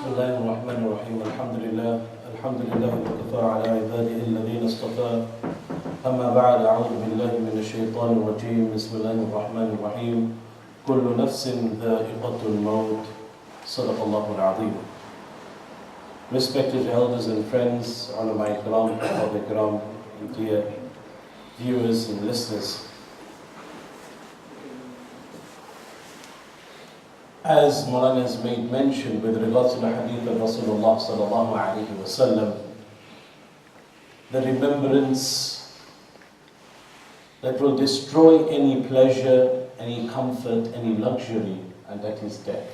بسم الله الرحمن الرحيم الحمد لله وكفى على عباده الذين اصطفى أما بعد أعوذ بالله من الشيطان الرجيم بسم الله الرحمن الرحيم كل نفس ذائقة الموت صدق الله العظيم. Respected elders and friends, ulama ikram, Ahbab ikram, dear viewers and listeners, as Maulana has made mention with regards to the hadith of Rasulullah sallallahu alayhi wa sallam, the remembrance that will destroy any pleasure, any comfort, any luxury, and that is death.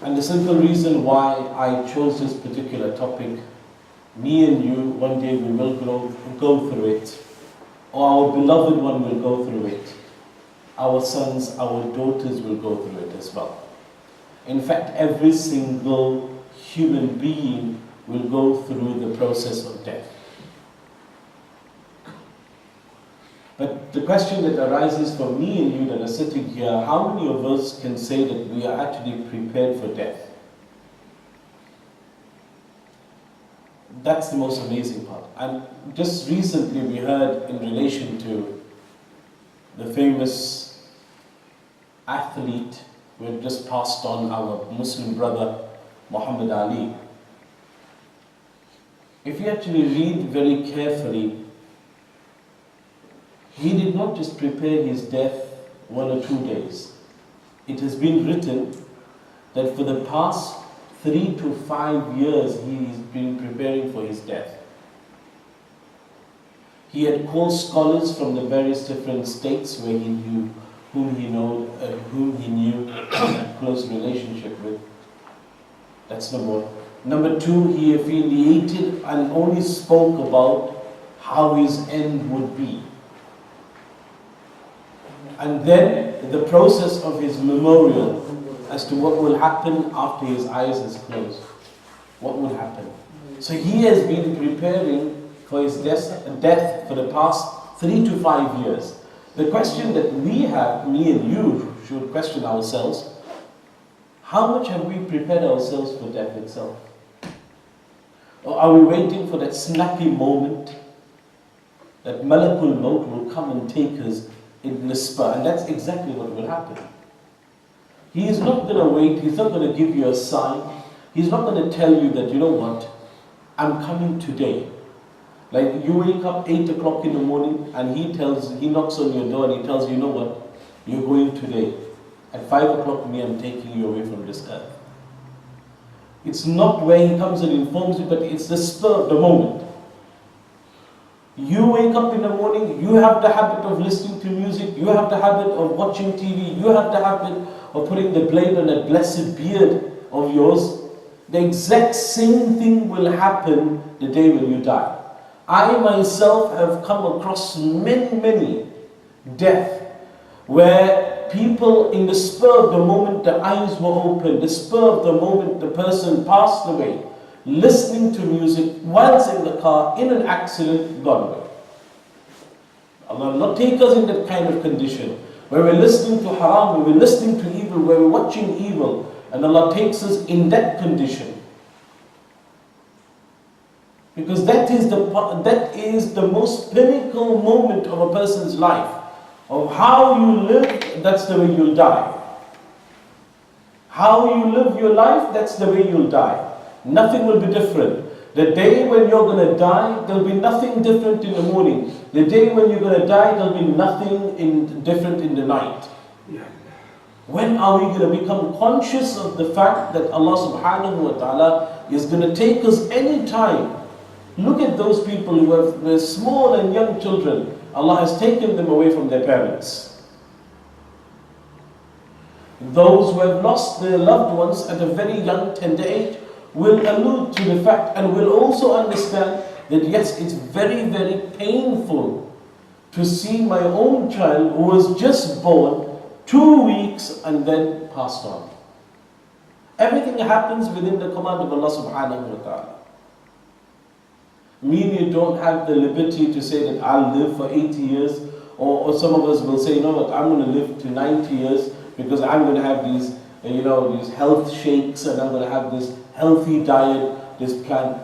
And the simple reason why I chose this particular topic, me and you, one day we will go through it, or our beloved one will go through it. Our sons, our daughters will go through it as well. In fact, every single human being will go through the process of death. But the question that arises for me and you that are sitting here, how many of us can say that we are actually prepared for death? That's the most amazing part. And just recently we heard in relation to the famous athlete who had just passed on, our Muslim brother Muhammad Ali. If you actually read very carefully, he did not just prepare his death 1 or 2 days. It has been written that for the past 3 to 5 years he's been preparing for his death. He had called scholars from the various different states where he knew, whom he knew a close relationship with. That's number one. Number two, he affiliated and only spoke about how his end would be. And then the process of his memorial as to what will happen after his eyes is closed. What will happen? So he has been preparing for his death for the past 3 to 5 years. The question that we have, me and you, should question ourselves, how much have we prepared ourselves for death itself? Or are we waiting for that snappy moment that Malakul Maut will come and take us in the spur? And that's exactly what will happen. He is not going to wait, he's not going to give you a sign, he's not going to tell you that, you know what, I'm coming today. Like you wake up 8 o'clock in the morning and he knocks on your door and he tells you, you know what, you're going today. At 5 o'clock me, I'm taking you away from this earth. It's not where he comes and informs you, but it's the spur of the moment. You wake up in the morning, you have the habit of listening to music, you have the habit of watching TV, you have the habit of putting the blade on that blessed beard of yours. The exact same thing will happen the day when you die. I myself have come across many deaths where people in the spur of the moment the eyes were open, the spur of the moment the person passed away, listening to music whilst in the car, in an accident, gone away. Allah will not take us in that kind of condition where we're listening to haram, where we're listening to evil, where we're watching evil, and Allah takes us in that condition. Because that is the most pinnacle moment of a person's life. Of how you live, that's the way you'll die. How you live your life, that's the way you'll die. Nothing will be different. The day when you're going to die, there'll be nothing different in the morning. The day when you're going to die, there'll be nothing different in the night. When are we going to become conscious of the fact that Allah subhanahu wa ta'ala is going to take us any time? Look at those people who have small and young children. Allah has taken them away from their parents. Those who have lost their loved ones at a very young, tender age will allude to the fact and will also understand that yes, it's very painful to see my own child who was just born 2 weeks and then passed on. Everything happens within the command of Allah subhanahu wa ta'ala. Me and you don't have the liberty to say that I'll live for 80 years, or some of us will say, you know what, I'm going to live to 90 years because I'm going to have these these health shakes, and I'm going to have this healthy diet, this plan.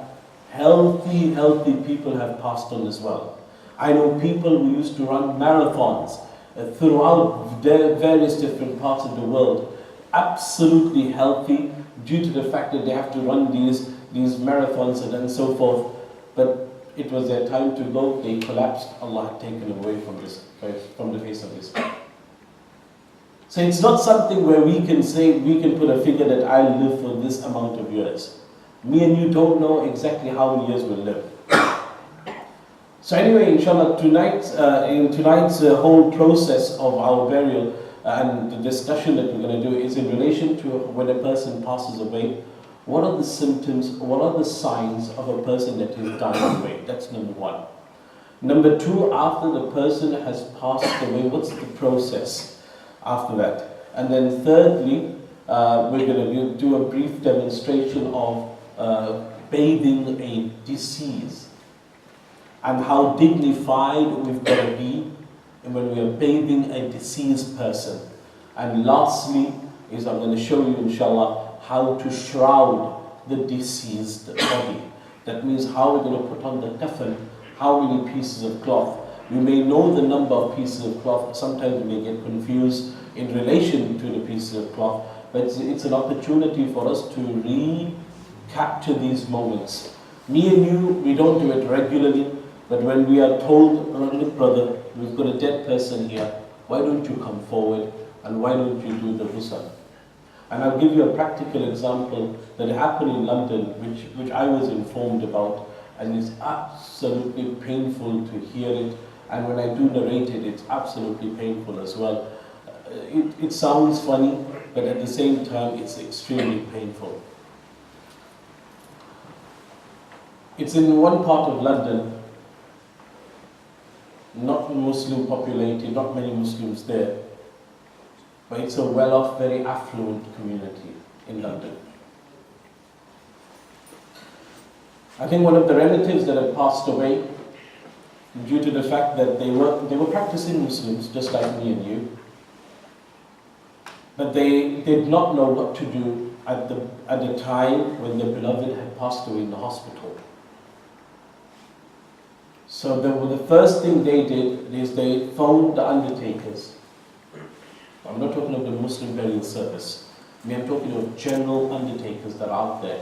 Healthy people have passed on as well. I know people who used to run marathons throughout various different parts of the world, absolutely healthy due to the fact that they have to run these marathons and so forth. But it was their time to go, they collapsed, Allah had taken away from the face of this earth. So it's not something where we can say, we can put a figure that I'll live for this amount of years. Me and you don't know exactly how many years we'll live. So anyway, inshallah, in tonight's whole process of our burial and the discussion that we're going to do is in relation to when a person passes away. What are the symptoms, what are the signs of a person that is dying away? That's number one. Number two, after the person has passed away, what's the process after that? And then thirdly, we're going to do a brief demonstration of bathing a deceased and how dignified we've got to be when we are bathing a deceased person. And lastly is I'm going to show you, inshallah, how to shroud the deceased body. That means how we're going to put on the kafan, how many pieces of cloth. We may know the number of pieces of cloth, sometimes we may get confused in relation to the pieces of cloth, but it's an opportunity for us to recapture these moments. Me and you, we don't do it regularly, but when we are told, look brother, we've got a dead person here, why don't you come forward and why don't you do the ghusl? And I'll give you a practical example that happened in London, which I was informed about, and it's absolutely painful to hear it. And when I do narrate it, it's absolutely painful as well. It sounds funny, but at the same time, it's extremely painful. It's in one part of London, not Muslim populated, not many Muslims there. But it's a well-off, very affluent community in London. I think one of the relatives that had passed away, due to the fact that they were practicing Muslims, just like me and you, but they did not know what to do at the time when their beloved had passed away in the hospital. So the first thing they did is they phoned the undertakers. I'm not talking of the Muslim burial service. I'm talking of general undertakers that are out there,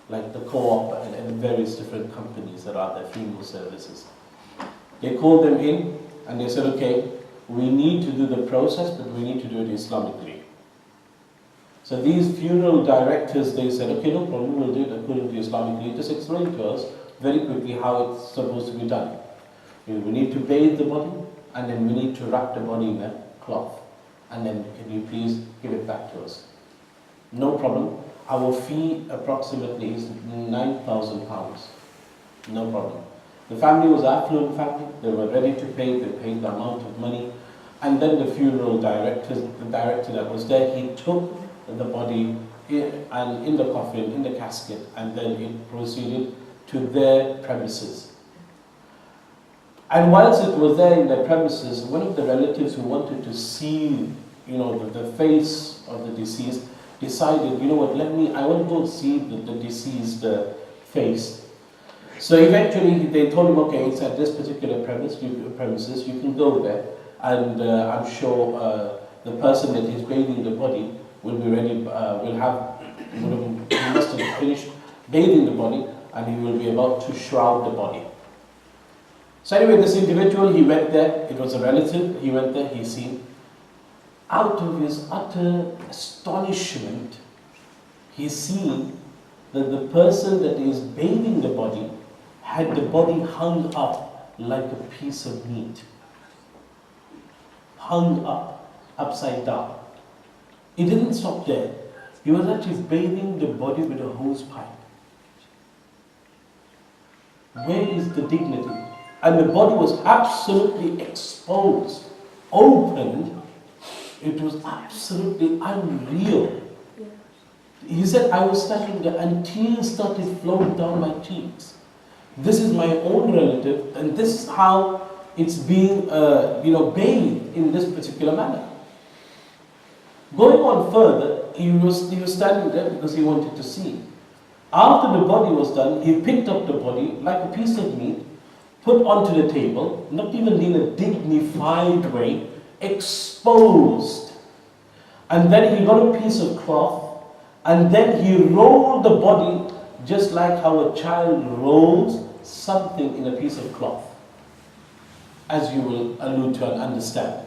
like the co-op and various different companies that are there, funeral services. They called them in and they said, okay, we need to do the process, but we need to do it Islamically. So these funeral directors, they said, okay, no problem, we'll do it according to Islamically. Just explain to us very quickly how it's supposed to be done. We need to bathe the body, and then we need to wrap the body in a cloth. And then can you please give it back to us? No problem. Our fee approximately is £9,000. No problem. The family was an affluent family. They were ready to pay. They paid the amount of money. And then the funeral director that was there, he took the body in the coffin, in the casket, and then it proceeded to their premises. And whilst it was there in their premises, one of the relatives who wanted to see, the face of the deceased, decided, you know what, I want to go see the deceased face. So eventually they told him, okay, it's at this particular premises, you can go there, and I'm sure the person that is bathing the body will be ready, he must have finished bathing the body, and he will be about to shroud the body. So anyway, this individual, he went there, it was a relative, he went there, he seen. Out of his utter astonishment, he seen that the person that is bathing the body had the body hung up like a piece of meat. Hung up, upside down. He didn't stop there. He was actually bathing the body with a hose pipe. Where is the dignity? And the body was absolutely exposed, opened. It was absolutely unreal. He said, I was standing there and tears started flowing down my cheeks. This is my own relative, and this is how it's being, bathed in this particular manner. Going on further, he was standing there because he wanted to see. After the body was done, he picked up the body like a piece of meat, put onto the table, not even in a dignified way, exposed. And then he got a piece of cloth, and then he rolled the body just like how a child rolls something in a piece of cloth, as you will allude to and understand.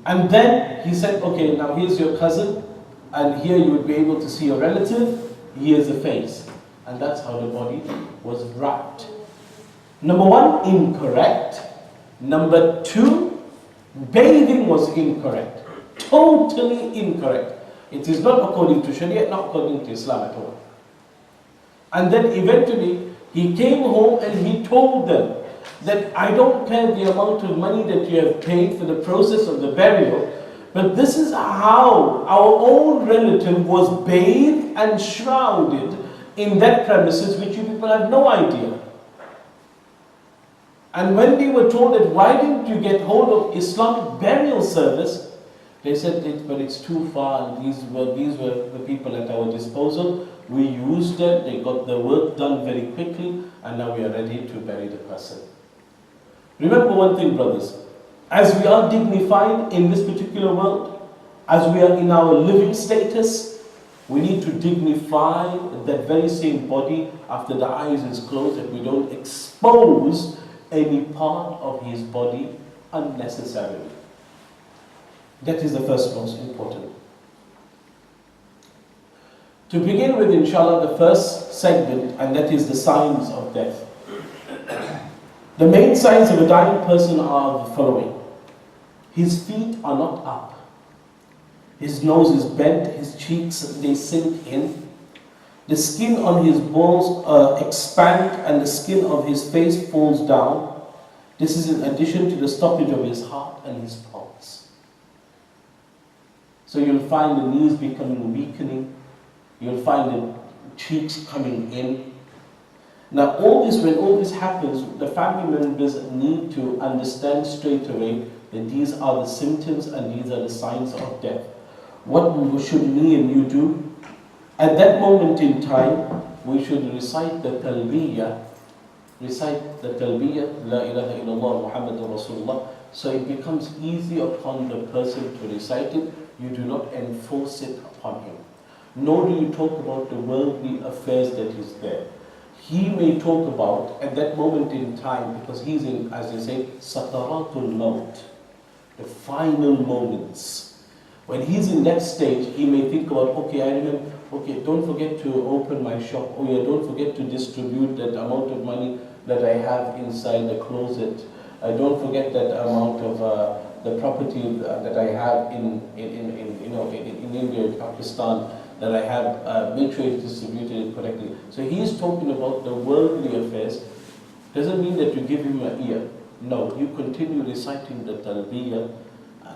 And then he said, okay, now here's your cousin, and here you would be able to see your relative, here's the face. And that's how the body was wrapped. Number one, incorrect. Number two, bathing was incorrect. Totally incorrect. It is not according to Sharia, not according to Islam at all. And then eventually, he came home and he told them that I don't care the amount of money that you have paid for the process of the burial, but this is how our own relative was bathed and shrouded in that premises, which you people have no idea. And when they were told that, why didn't you get hold of Islamic burial service? They said, but it's too far, and these were the people at our disposal. We used them, they got the work done very quickly, and now we are ready to bury the person. Remember one thing, brothers, as we are dignified in this particular world, as we are in our living status, we need to dignify that very same body after the eyes is closed, that we don't expose any part of his body unnecessarily. That is the first most important. To begin with, inshallah, the first segment, and that is the signs of death. The main signs of a dying person are the following. His feet are not up. His nose is bent, his cheeks, they sink in. The skin on his balls expand and the skin of his face falls down. This is in addition to the stoppage of his heart and his pulse. So you'll find the knees becoming weakening. You'll find the cheeks coming in. Now when all this happens, the family members need to understand straight away that these are the symptoms and these are the signs of death. What should me and you do? At that moment in time, we should recite the talbiyah, La ilaha illallah Muhammadur Rasulullah, so it becomes easy upon the person to recite it. You do not enforce it upon him. Nor do you talk about the worldly affairs that is there. He may talk about, at that moment in time, because he's in, as they say, sakaratul maut, the final moments. When he's in that stage, he may think about, okay, I remember, okay, don't forget to open my shop. Oh yeah, don't forget to distribute that amount of money that I have inside the closet. Don't forget that amount of the property that I have in India, Pakistan, that I have, make sure it's distributed correctly. So he's talking about the worldly affairs. Doesn't mean that you give him an ear. No, you continue reciting the talbiyah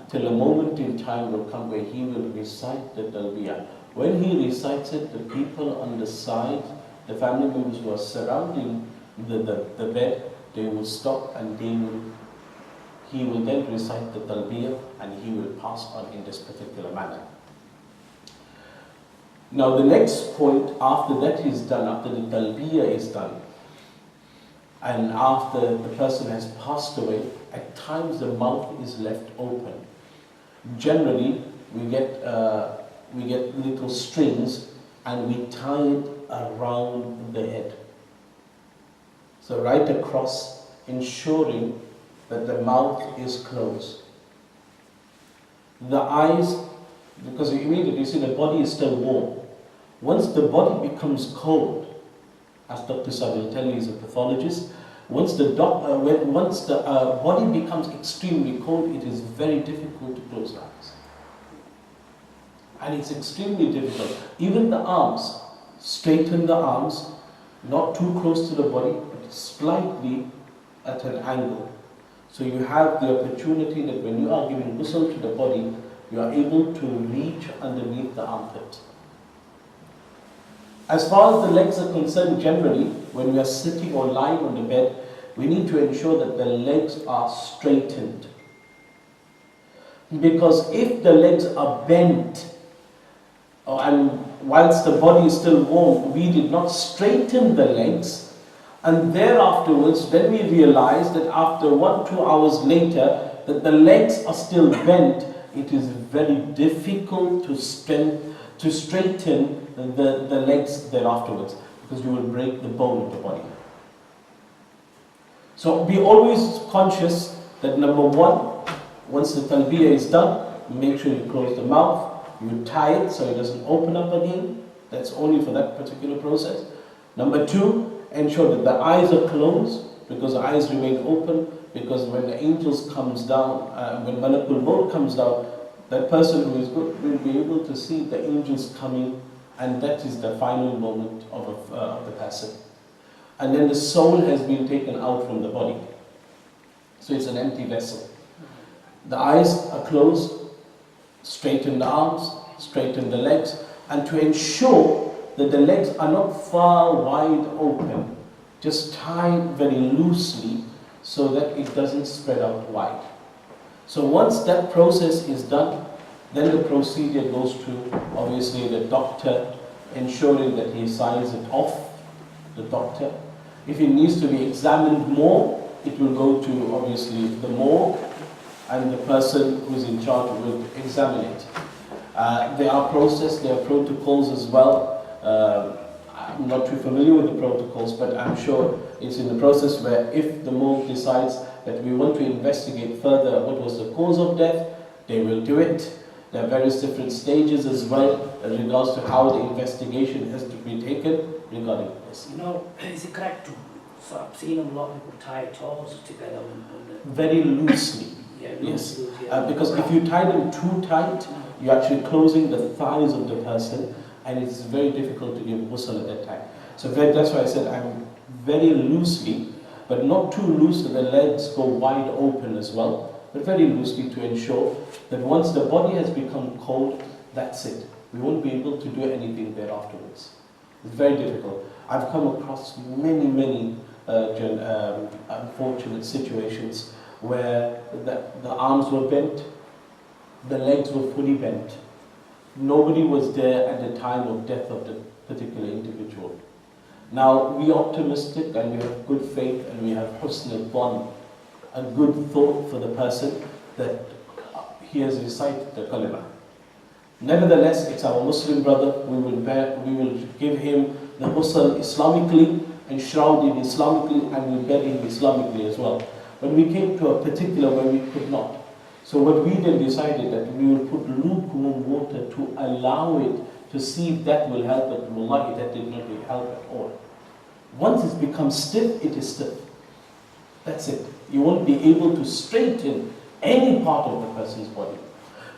till a moment in time will come where he will recite the talbiyah. When he recites it, the people on the side, the family members who are surrounding the bed, they will stop and he will then recite the talbiyah and he will pass on in this particular manner. Now the next point, after that is done, after the talbiyah is done, and after the person has passed away, at times the mouth is left open. Generally, we get little strings and we tie it around the head. So right across, ensuring that the mouth is closed. The eyes, because immediately you see the body is still warm. Once the body becomes cold, as Dr. Sabi will tell you, he's a pathologist, once the body becomes extremely cold, it is very difficult to close the eyes. And it's extremely difficult. Even the arms, straighten the arms, not too close to the body, but slightly at an angle. So you have the opportunity that when you are giving ghusl to the body, you are able to reach underneath the armpit. As far as the legs are concerned, generally, when we are sitting or lying on the bed, we need to ensure that the legs are straightened. Because if the legs are bent, and whilst the body is still warm, we did not straighten the legs, and thereafterwards, when we realize that after 1-2 hours later, that the legs are still bent, it is very difficult to straighten the legs thereafterwards, because you will break the bone of the body. So be always conscious that number one, once the talbiyah is done, make sure you close the mouth, you tie it so it doesn't open up again. That's only for that particular process. Number two, ensure that the eyes are closed, because the eyes remain open, because when the angels comes down, when Malakul Maut comes down, that person who is good will be able to see the angels coming, and that is the final moment of the person. And then the soul has been taken out from the body. So it's an empty vessel. The eyes are closed, straighten the arms, straighten the legs, and to ensure that the legs are not far wide open, just tie very loosely so that it doesn't spread out wide. So once that process is done, then the procedure goes to obviously the doctor, ensuring that he signs it off, the doctor. If it needs to be examined more, it will go to obviously the morgue, and the person who is in charge will examine it. There are protocols as well. I'm not too familiar with the protocols, but I'm sure it's in the process where if the morgue decides that we want to investigate further what was the cause of death, they will do it. There are various different stages as well in regards to how the investigation has to be taken regarding this. You know, is it correct to, so I've seen a lot of people tie toes together on the... Very loosely. Yeah, yes. loosely, yeah. Because if you tie them too tight, you're actually closing the thighs of the person, and it's very difficult to give ghusl at that time. So that's why I said I'm very loosely, but not too loose that the legs go wide open as well, but very loosely to ensure that once the body has become cold, that's it. We won't be able to do anything there afterwards. It's very difficult. I've come across many unfortunate situations where the arms were bent, the legs were fully bent. Nobody was there at the time of death of the particular individual. Now, we are optimistic and we have good faith and we have husn al-dhan, a good thought for the person that he has recited the kalima. Nevertheless, it's our Muslim brother, we will give him the ghusl Islamically and shroud him Islamically, and we bury him Islamically as well. But we came to a particular where we could not. So what we then decided that we will put lukewarm water to allow it to see if that will help, but wallahi that did not help at all. Once it's become stiff, it is stiff. That's it. You won't be able to straighten any part of the person's body.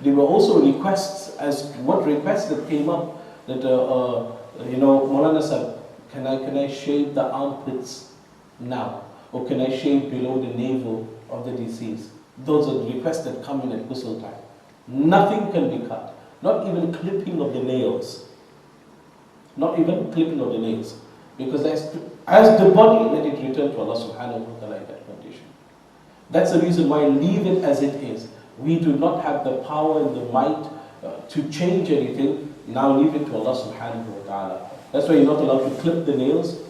There were also requests, as what requests that came up, that Maulana said, can I shave the armpits now? Or can I shave below the navel of the deceased? Those are the requests that come in at ghusl time. Nothing can be cut. Not even clipping of the nails. Not even clipping of the nails. Because as the body, let it return to Allah subhanahu wa ta'ala in that condition. That's the reason why leave it as it is. We do not have the power and the might to change anything. Now leave it to Allah subhanahu wa ta'ala. That's why you're not allowed to clip the nails.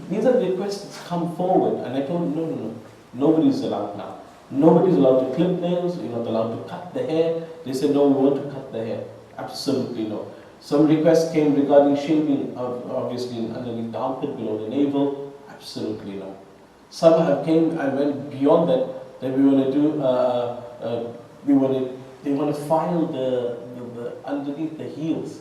These are the requests that come forward, and I told them, no. Nobody's allowed now. Nobody's allowed to clip nails, you're not allowed to cut the hair. They said, no, we want to cut the hair. Absolutely no. Some requests came regarding shaving, obviously underneath the armpit, below the navel. Absolutely no. Some have came and went beyond that we want to do, they want to file the underneath the heels.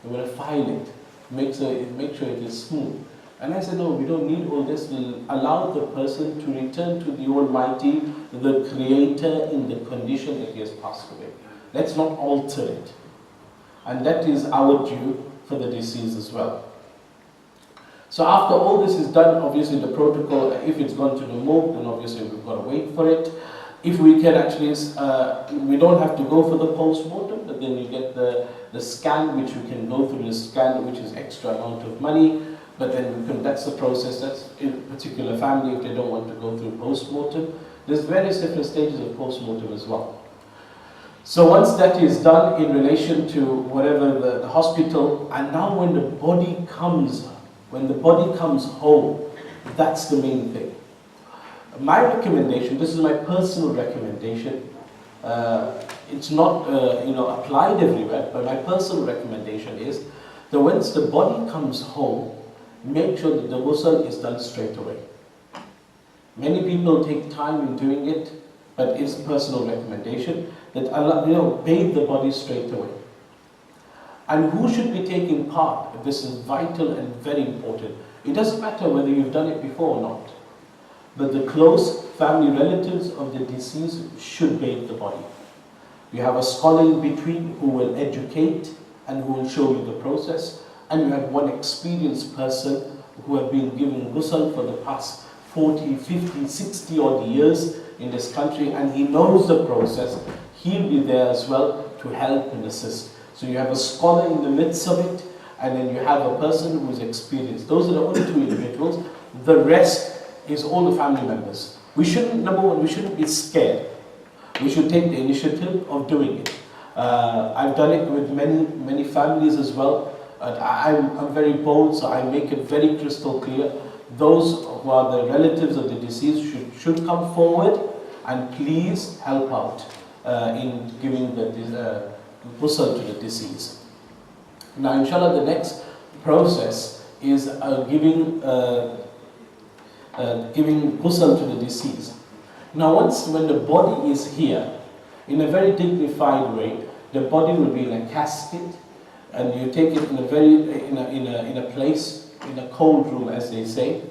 They want to file it, make sure it is smooth. And I said, no, we don't need all this. We'll allow the person to return to the Almighty, the Creator, in the condition that he has passed away. Let's not alter it. And that is our due for the deceased as well. So after all this is done, obviously the protocol, if it's gone to the morgue, then obviously we've got to wait for it. If we can actually, we don't have to go for the post-mortem, but then you get the scan, which you can go through the scan, which is extra amount of money. But then that's the process. That's in a particular family if they don't want to go through post-mortem. There's various different stages of post-mortem as well. So once that is done in relation to whatever the hospital, and now when the body comes home, that's the main thing. My recommendation, this is my personal recommendation, it's not applied everywhere, but my personal recommendation is that once the body comes home, make sure that the ghusl is done straight away. Many people take time in doing it, but it's personal recommendation that Allah, bathe the body straight away. And who should be taking part? This is vital and very important. It doesn't matter whether you've done it before or not, but the close family relatives of the deceased should bathe the body. You have a scholar in between who will educate and who will show you the process, and you have one experienced person who have been giving ghusl for the past 40, 50, 60 odd years in this country, and he knows the process. He'll be there as well to help and assist. So you have a scholar in the midst of it, and then you have a person who is experienced. Those are the only two individuals. The rest is all the family members. We shouldn't, number one, we shouldn't be scared. We should take the initiative of doing it. I've done it with many families as well. I'm very bold, so I make it very crystal clear. Those who are the relatives of the deceased should come forward and please help out in giving the ghusl to the deceased. Now, inshallah, the next process is giving ghusl to the deceased. Now, when the body is here, in a very dignified way, the body will be in a casket, and you take it in a place, in a cold room, as they say.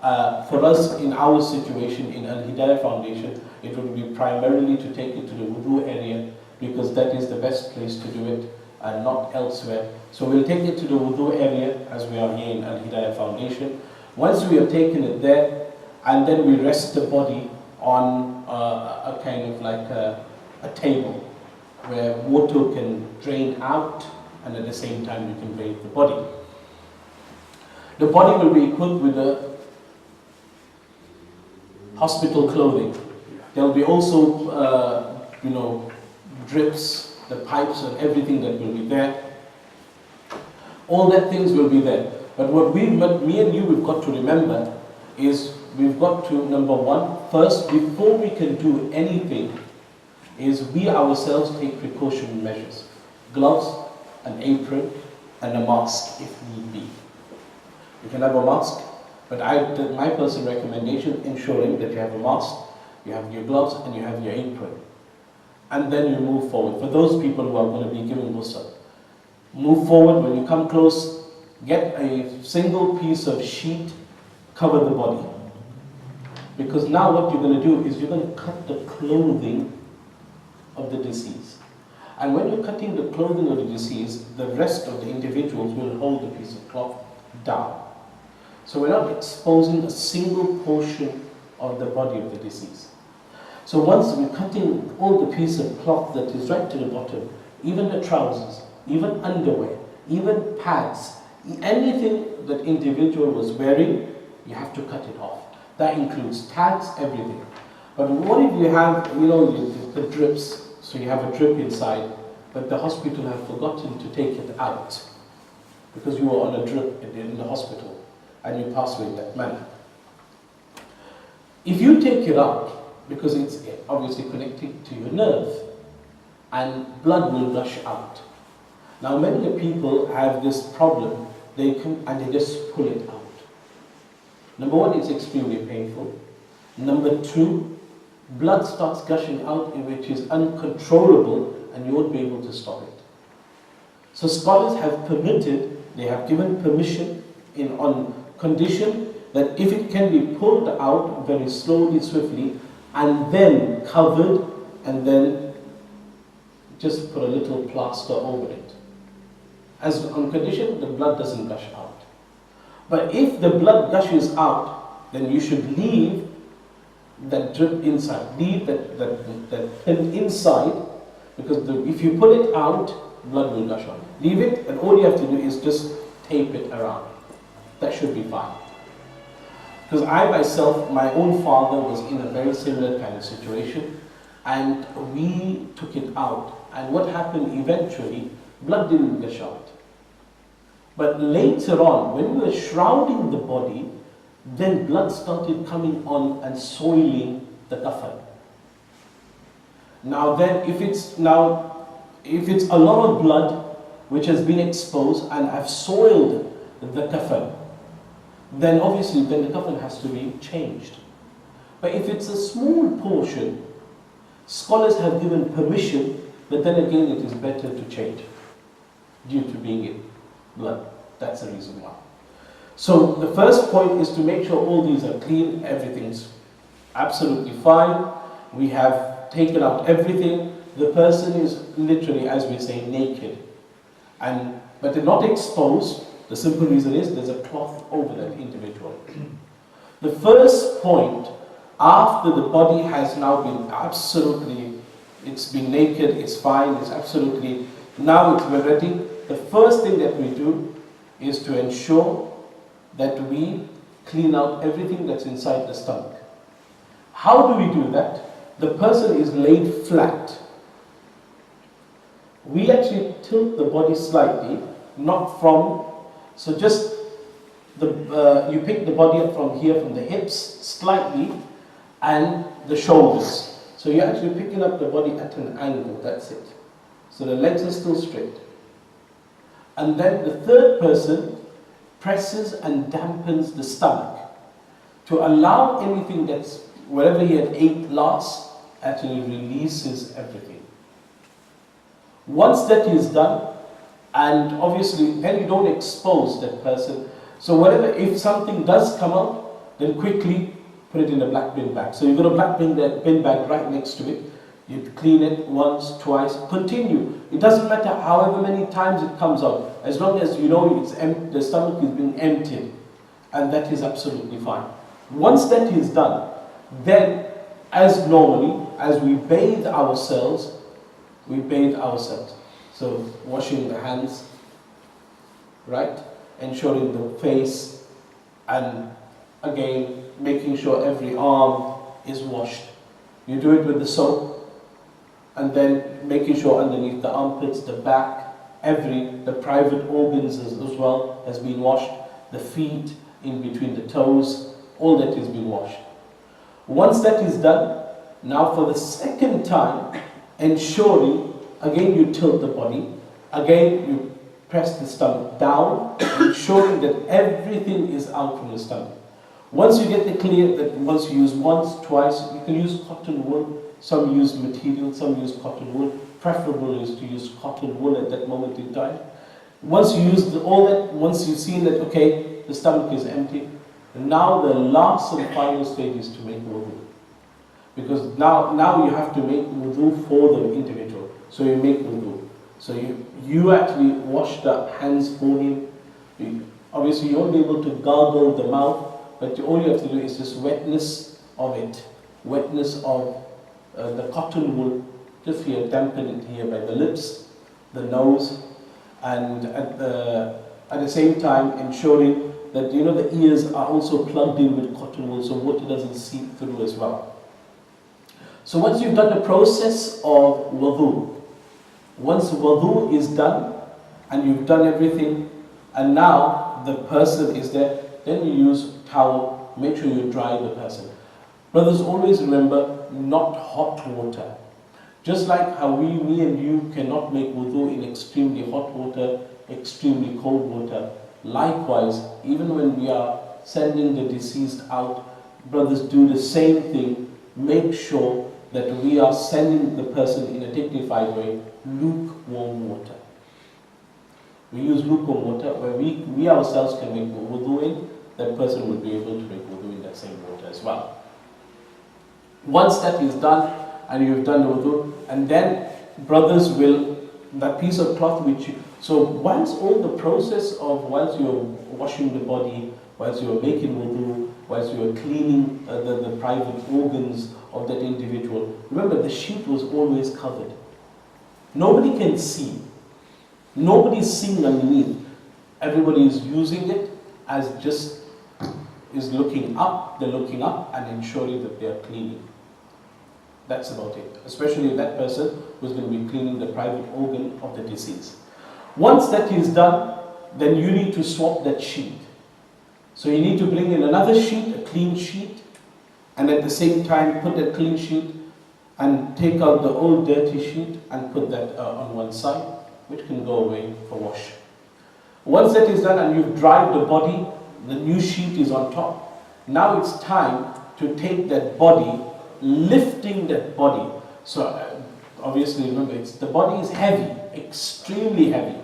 For us, in our situation, in Al-Hidaayah Foundation, it would be primarily to take it to the wudu area, because that is the best place to do it, and not elsewhere. So we'll take it to the wudu area, as we are here in Al-Hidaayah Foundation. Once we have taken it there, and then we rest the body on a kind of like a table, where water can drain out, and at the same time you can bathe the body. The body will be equipped with a hospital clothing. There will be also, drips, the pipes and everything that will be there. All that things will be there. But what me and you, we've got to remember is we've got to, number one, first, before we can do anything, is we ourselves take precautionary measures. Gloves, an apron, and a mask if need be. You can have a mask, but my personal recommendation, ensuring that you have a mask, you have your gloves, and you have your apron. And then you move forward. For those people who are going to be giving ghusl, move forward. When you come close, get a single piece of sheet, cover the body. Because now what you're going to do is you're going to cut the clothing of the deceased. And when you're cutting the clothing of the deceased, the rest of the individuals will hold the piece of cloth down. So we're not exposing a single portion of the body of the deceased. So once we're cutting all the piece of cloth that is right to the bottom, even the trousers, even underwear, even pads, anything that individual was wearing, you have to cut it off. That includes tags, everything. But what if you have, the drips? So you have a drip inside, but the hospital have forgotten to take it out because you were on a drip in the hospital and you pass away in that manner. If you take it out, because it's obviously connected to your nerve, and blood will rush out. Now many people have this problem, they come and they just pull it out. Number one, it's extremely painful. Number two, blood starts gushing out, which is uncontrollable, and you won't be able to stop it. So scholars have permitted, they have given permission on condition that if it can be pulled out very slowly, swiftly, and then covered, and then just put a little plaster over it. As on condition, the blood doesn't gush out. But if the blood gushes out, then you should leave that drip inside. Leave that pin inside, because if you pull it out, blood will gush out. Leave it, and all you have to do is just tape it around. That should be fine. Because I myself, my own father was in a very similar kind of situation. and we took it out. And what happened eventually, blood didn't gush out. But later on, when we were shrouding the body, then blood started coming on and soiling the kafan. Now then, if it's a lot of blood which has been exposed and have soiled the kafan, then obviously then the kafan has to be changed. But if it's a small portion, scholars have given permission, but then again it is better to change due to being in blood. That's the reason why. So the first point is to make sure all these are clean, everything's absolutely fine. We have taken out everything. The person is literally, as we say, naked. But they're not exposed. The simple reason is there's a cloth over that individual. The first point, after the body has now been absolutely, it's been naked, it's fine, it's absolutely, now we're ready. The first thing that we do is to ensure that we clean out everything that's inside the stomach. How do we do that? The person is laid flat. We actually tilt the body slightly, not from, so just you pick the body up from here, from the hips slightly, and the shoulders. So you're actually picking up the body at an angle, that's it. So the legs are still straight. And then the third person presses and dampens the stomach to allow anything that's, whatever he had ate last, actually releases everything. Once that is done, and obviously then you don't expose that person. So whatever, if something does come out, then quickly put it in a black bin bag. So you've got a black bin bag right next to it. You clean it once, twice, continue. It doesn't matter however many times it comes out, as long as you know it's the stomach is being emptied, and that is absolutely fine. Once that is done, then as normally, as we bathe ourselves, So washing the hands, right? Ensuring the face, and again, making sure every arm is washed. You do it with the soap, and then making sure underneath the armpits, the back, the private organs as well has been washed, the feet, in between the toes, all that has been washed. Once that is done, now for the second time, ensuring, again you tilt the body, again you press the stomach down, ensuring that everything is out from the stomach. Once you get the clear, that once you use once, twice, you can use cotton wool. Some use material, some use cotton wool. Preferable is to use cotton wool at that moment in time. Once you use all that, once you've seen that, okay, the stomach is empty, now the last and final stage is to make wudu. Because now you have to make wudu for the individual. So you make wudu. So you actually wash the hands for him. Obviously you won't be able to gargle the mouth, but all you have to do is just wetness of it. Wetness of the cotton wool, just here, dampen it here by the lips, the nose, and at the same time ensuring that the ears are also plugged in with cotton wool so water doesn't seep through as well. So once you've done the process of wudu, once wudu is done and you've done everything, and now the person is there, then you use towel, make sure you dry the person. Brothers, always remember, not hot water. Just like how me and you cannot make wudu in extremely hot water, extremely cold water. Likewise, even when we are sending the deceased out, brothers, do the same thing. Make sure that we are sending the person in a dignified way, lukewarm water. We use lukewarm water where we ourselves can make wudu in, that person will be able to make wudu in that same water as well. Once that is done, and you've done the wudu, and then brothers will, that piece of cloth so once all the process of, whilst you're washing the body, whilst you're making wudu, whilst you're cleaning the private organs of that individual, remember the sheet was always covered. Nobody can see. Nobody's seeing underneath. Everybody is using it as just is looking up, they're looking up and ensuring that they are cleaning. That's about it. Especially that person who's going to be cleaning the private organ of the deceased. Once that is done, then you need to swap that sheet. So you need to bring in another sheet, a clean sheet, and at the same time put that clean sheet and take out the old dirty sheet and put that on one side, which can go away for wash. Once that is done and you've dried the body, the new sheet is on top. Now it's time to take that body, lifting that body. So obviously remember, the body is heavy, extremely heavy.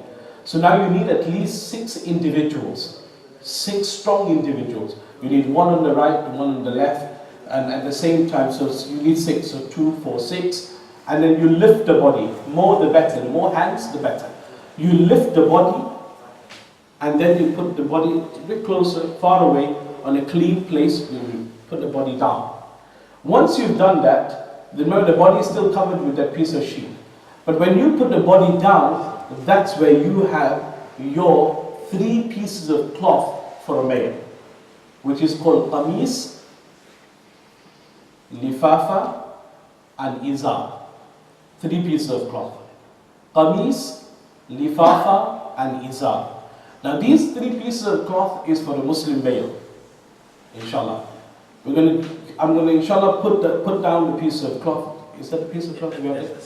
So now you need at least 6 individuals, 6 strong individuals. You need one on the right and one on the left, and at the same time, so you need 6, so 2, 4, 6, and then you lift the body. More the better, the more hands the better. You lift the body, and then you put the body a bit closer, far away, on a clean place. You put the body down. Once you've done that, remember the body is still covered with that piece of sheet. But when you put the body down, that's where you have your 3 pieces of cloth for a male, which is called qamis, lifafa, and izar. 3 pieces of cloth. Qamis, lifafa, and izar. Now these 3 pieces of cloth is for the Muslim male, inshallah. I'm going to inshallah put down the piece of cloth. Is that the piece of cloth we have there?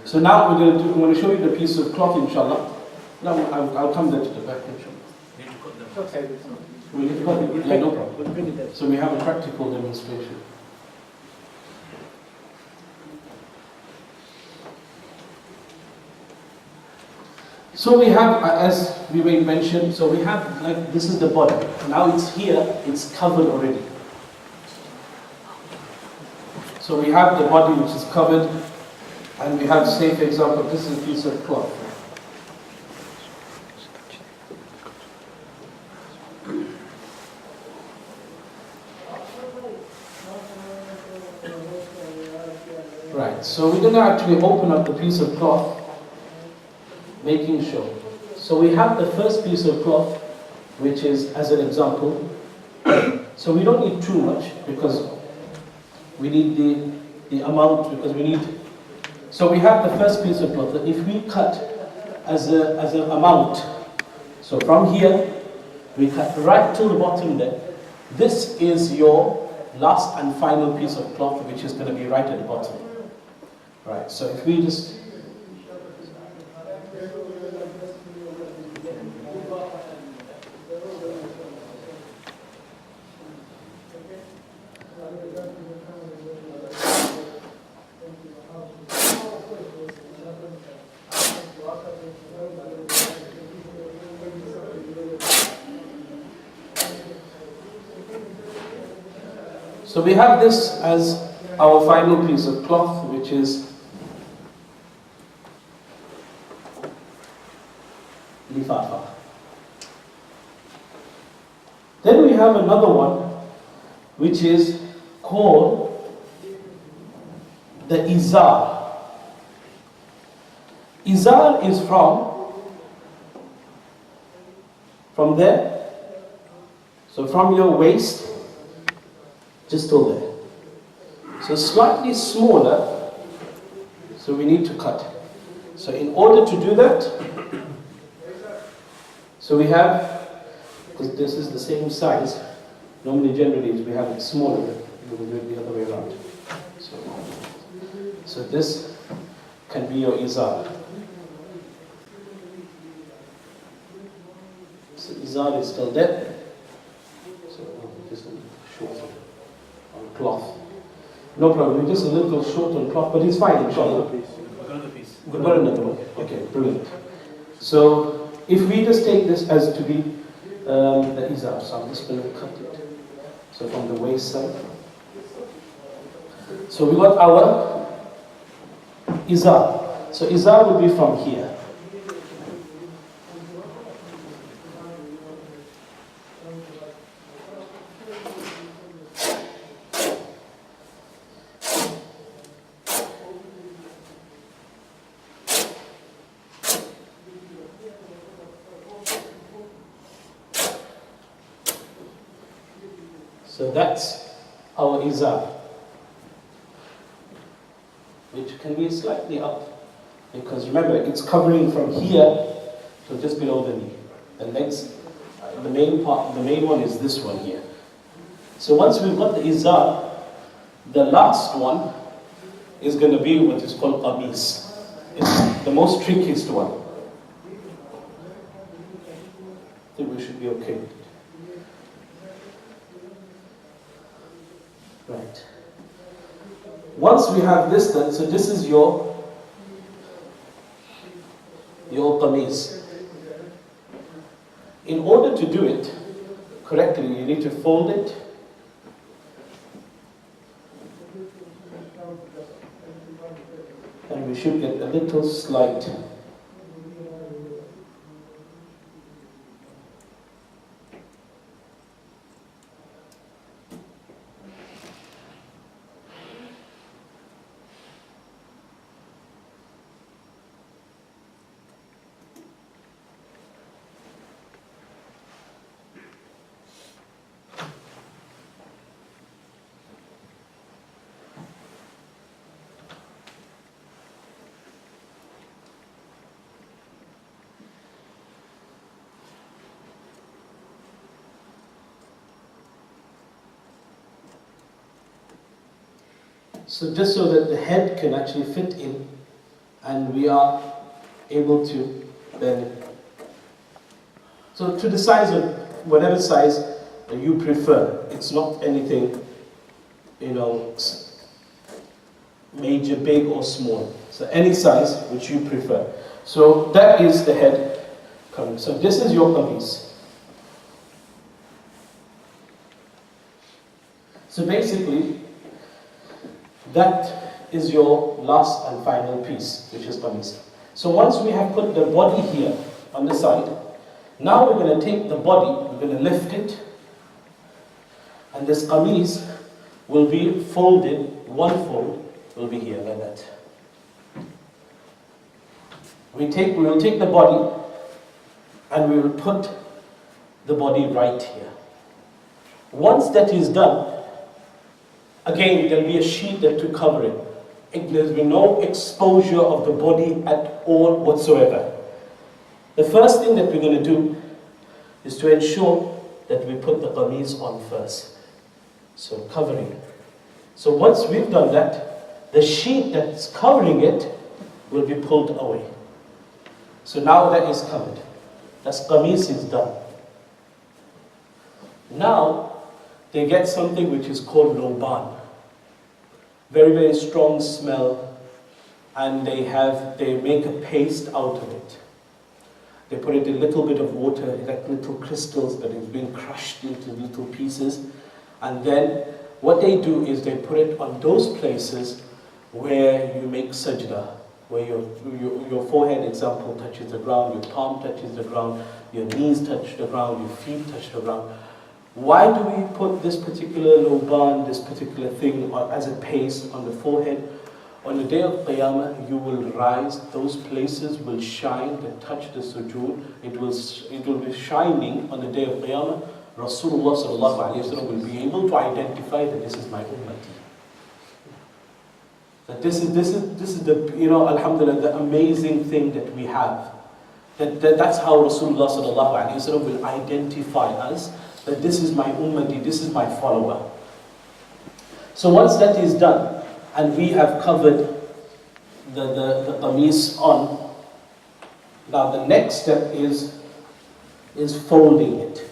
So now I'm going to show you the piece of cloth, inshallah. Now I'll come there to the back, inshallah. Need to cut them. Okay. We need to cut it? Yeah, no problem. So we have a practical demonstration. So we have, as we mentioned, so we have, like, this is the body. Now it's here, it's covered already. So we have the body which is covered, and we have, say for example, this is a piece of cloth. Right, so we're going to actually open up the piece of cloth, making sure. So we have the first piece of cloth, which is, as an example, so we don't need too much, because we need the amount, because we need, so we have the first piece of cloth. That if we cut as an amount, so from here, we cut right to the bottom there, this is your last and final piece of cloth, which is going to be right at the bottom. Right, so if we just, so we have this as our final piece of cloth, which is lifafa. Then we have another one, which is called the izar. Izar is from there, so from your waist, just till there. So slightly smaller, so we need to cut. So in order to do that, so we have, because this is the same size, normally generally we have it smaller, we will do it the other way around. So this can be your izar. So izar is still there. So just a little short on cloth. No problem, just a little short on cloth, but it's fine, inshallah. We've got another one. Okay, brilliant. So if we just take this as to be the izar, so I'm just going to cut it. So from the waist side. So we got our izar. So izar will be from here. So that's our izar. can be slightly up, because remember, it's covering from here to just below the knee. The legs, the main one is this one here. So once we've got the izar, the last one is going to be what is called qamis. It's the most trickiest one. I think we should be okay. Right. Once we have this done, so this is your qamis. In order to do it correctly, you need to fold it. And we should get a little slight. So just so that the head can actually fit in and we are able to then, so to the size of whatever size you prefer. It's not anything, major, big or small. So any size which you prefer. So that is the head coming. So this is your qamis. So basically, that is your last and final piece, which is qamis. So once we have put the body here on the side, now we're going to take the body, we're going to lift it, and this qamis will be folded, one fold will be here like that. We will take the body and we will put the body right here. Once that is done, again, there will be a sheet that to cover it. There will be no exposure of the body at all whatsoever. The first thing that we're going to do is to ensure that we put the qamis on first. So covering. So once we've done that, the sheet that's covering it will be pulled away. So now that is covered. That's qamis is done. Now, they get something which is called loban. Very, very strong smell, and they make a paste out of it. They put it in a little bit of water, like little crystals that have been crushed into little pieces, and then what they do is they put it on those places where you make sajda, where your forehead, example, touches the ground, your palm touches the ground, your knees touch the ground, your feet touch the ground. Why do we put this particular loban, this particular thing as a paste on the forehead? On the day of Qiyamah, you will rise, those places will shine that touch the sujood. It will be shining on the day of Qiyamah. Rasulullah sallallahu alayhi wa sallam will be able to identify that this is my ummati. That this is the, alhamdulillah, the amazing thing that we have. That's how Rasulullah sallallahu alayhi wa sallam will identify us. That this is my ummati, this is my follower. So once that is done, and we have covered the qamis on, now the next step is folding it.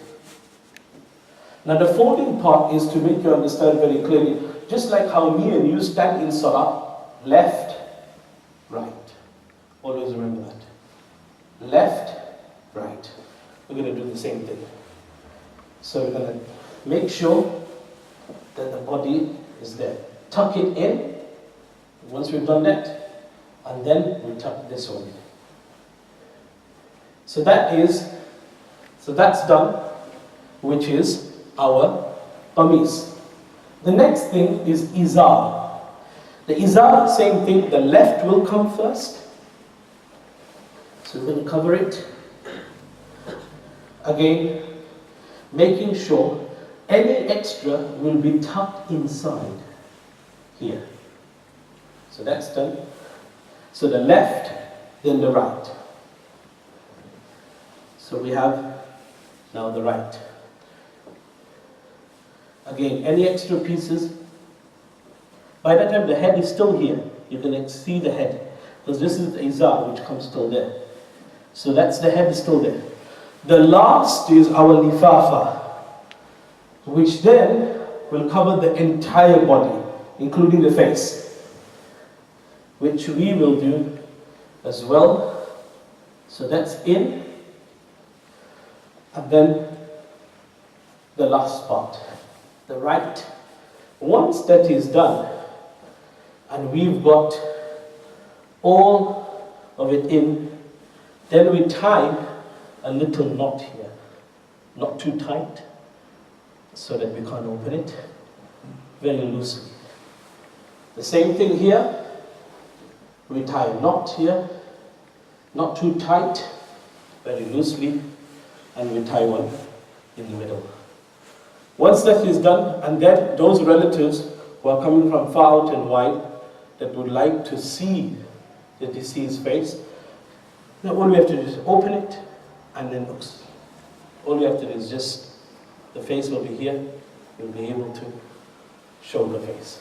Now the folding part is to make you understand very clearly, just like how me and you stand in salah, left, right. Always remember that. Left, right. We're going to do the same thing. So we're going to make sure that the body is there. Tuck it in, once we've done that, and then we tuck this one in. So that's done, which is our qamis. The next thing is izar. The izar, same thing, the left will come first. So we're going to cover it. Again, making sure any extra will be tucked inside here. So that's done. So the left, then the right. So we have now the right. Again, any extra pieces? By that time the head is still here. You can see the head. Because this is the izar which comes still there. So that's the head is still there. The last is our lifafa, which then will cover the entire body, including the face, which we will do as well. So that's in, and then the last part, the right. Once that is done, and we've got all of it in, then we tie a little knot here, not too tight, so that we can't open it, very loosely. The same thing here, we tie a knot here, not too tight, very loosely, and we tie one in the middle. Once that is done, and then those relatives who are coming from far out and wide, that would like to see the deceased's face, now all we have to do is open it, and then looks. All we have to do is just, the face will be here, you'll be able to show the face.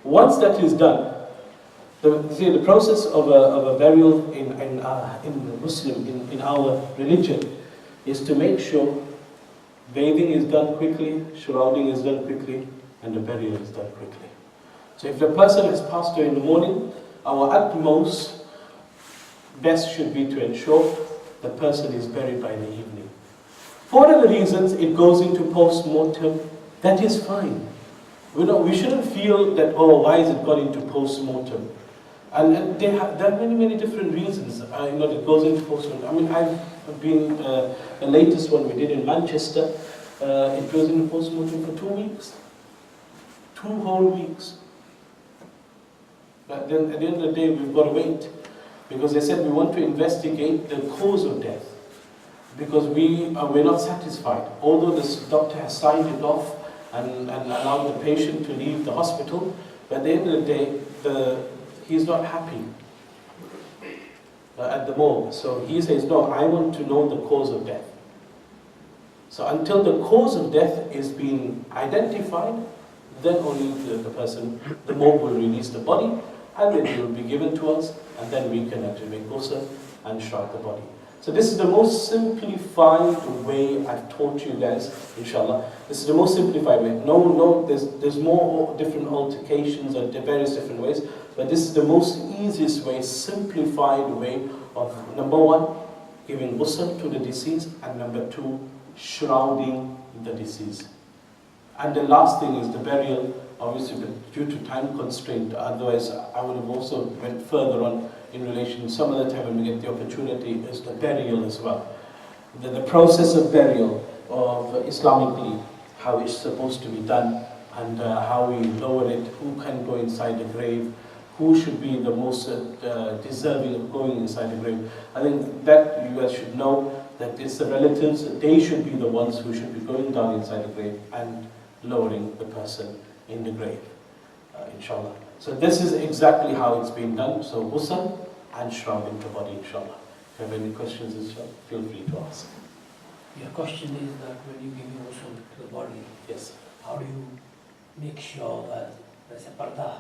Once that is done, the process of a burial in Muslim, in our religion, is to make sure bathing is done quickly, shrouding is done quickly, and the burial is done quickly. So if the person has passed away in the morning, our utmost best should be to ensure the person is buried by the evening. For whatever reasons it goes into post-mortem, that is fine. We shouldn't feel that, oh, why is it gone into post-mortem? And there are many different reasons that goes into post-mortem. I mean, I've been, the latest one we did in Manchester, it goes into post-mortem for 2 weeks. 2 whole weeks. But then at the end of the day, we've got to wait. Because they said we want to investigate the cause of death. Because we're not satisfied. Although this doctor has signed it off and allowed the patient to leave the hospital, but at the end of the day, he's not happy at the moment. So he says, no, I want to know the cause of death. So until the cause of death is being identified, then only the person, the morgue will release the body, and then it will be given to us, and then we can actually make ghusl and shroud the body. So this is the most simplified way I've taught you guys, inshallah. This is the most simplified way. No, there's more different altercations and various different ways, but this is the most easiest way, simplified way of, number one, giving ghusl to the deceased, and number two, shrouding the deceased. And the last thing is the burial, obviously, but due to time constraint, otherwise I would have also went further on in relation, some other time when we get the opportunity, is the burial as well. The process of burial, of Islamically, how it's supposed to be done, and how we lower it, who can go inside the grave, who should be the most deserving of going inside the grave. I think that you guys should know that it's the relatives, they should be the ones who should be going down inside the grave and lowering the person in the grave, inshallah. So this is exactly how it's been done. So ghusl and shrouding the body, inshallah. If you have any questions, inshallah, feel free to ask. Your question is that when you give ghusl to the body, yes, how do you make sure that there's a parda?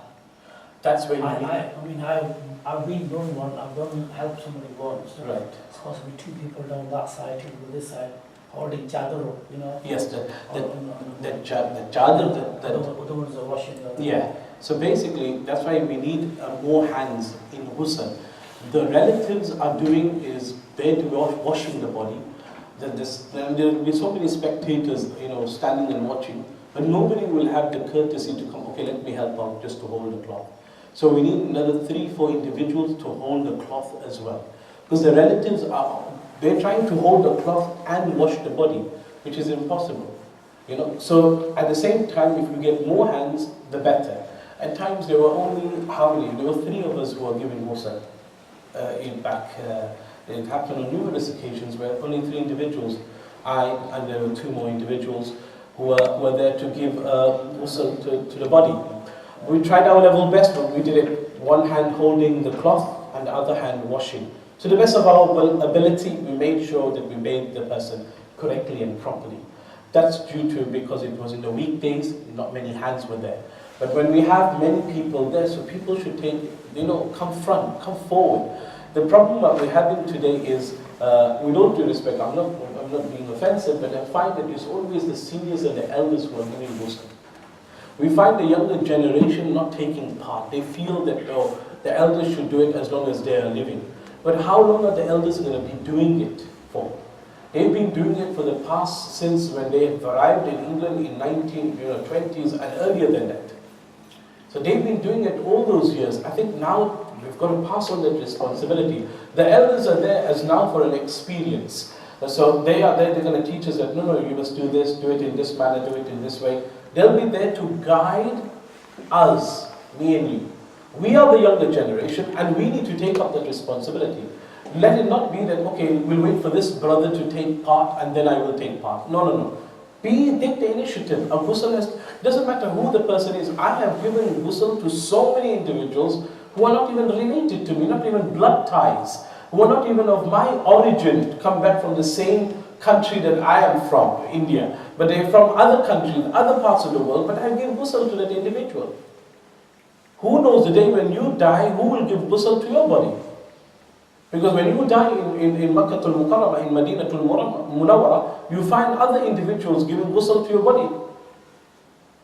That's when I've been doing one. I've done help somebody once. Right. It's supposed to be 2 people down that side, 2 people this side, holding chadar, you know. Yes, the chadar. The ones are washing. Yeah. So basically, that's why we need more hands in ghusl. The relatives are doing is they're washing the body. There will be so many spectators, standing and watching, but nobody will have the courtesy to come. Okay, let me help out just to hold the cloth. So we need another 3-4 individuals to hold the cloth as well, because the relatives they're trying to hold the cloth and wash the body, which is impossible. So at the same time, if we get more hands, the better. At times there were only, how many? There were 3 of us who were given ghusl back. It happened on numerous occasions where only 3 individuals, and there were 2 more individuals who were there to give ghusl to the body. We tried our level best, but we did it one hand holding the cloth and the other hand washing. To the best of our ability, we made sure that we made the person correctly and properly. That's due to because it was in the weekdays, not many hands were there. But when we have many people there, so people should take, come front, come forward. The problem that we're having today is, with all due respect, I'm not being offensive, but I find that it's always the seniors and the elders who are giving ghusl. We find the younger generation not taking part. They feel that the elders should do it as long as they are living. But how long are the elders going to be doing it for? They've been doing it for the past, since when they arrived in England in 1920s and earlier than that. So they've been doing it all those years. I think now we've got to pass on that responsibility. The elders are there as now for an experience. So they are there, they're going to teach us that, no, you must do this, do it in this manner, do it in this way. They'll be there to guide us, me and you. We are the younger generation and we need to take up that responsibility. Let it not be that, okay, we'll wait for this brother to take part and then I will take part. No. Take the initiative. A ghusl doesn't matter who the person is. I have given ghusl to so many individuals who are not even related to me, not even blood ties, who are not even of my origin, come back from the same country that I am from, India. But they're from other countries, other parts of the world, but I give ghusl to that individual. Who knows the day when you die, who will give ghusl to your body? Because when you die in Makkah al-Mukarramah, in Madinah al-Munawwarah, you find other individuals giving ghusl to your body.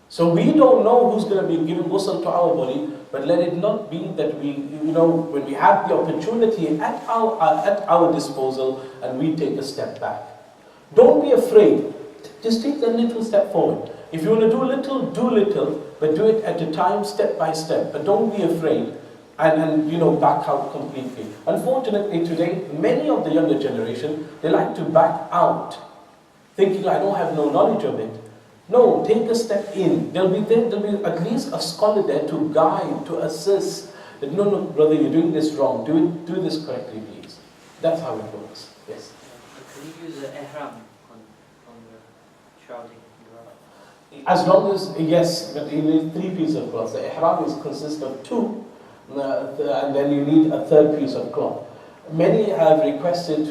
So we don't know who's going to be giving ghusl to our body, but let it not be that we, when we have the opportunity at our disposal and we take a step back. Don't be afraid. Just take a little step forward. If you want to do little, but do it at a time, step by step. But don't be afraid and back out completely. Unfortunately today, many of the younger generation, they like to back out, thinking I don't have no knowledge of it. No, take a step in. There'll be at least a scholar there to guide, to assist. That no, brother, you're doing this wrong. Do this correctly, please. That's how it works. Yes. Can you use an ihram on the shrouding? As long as, yes, but you need 3 pieces of cloth. The ihram consists of 2, and then you need a 3rd piece of cloth. Many have requested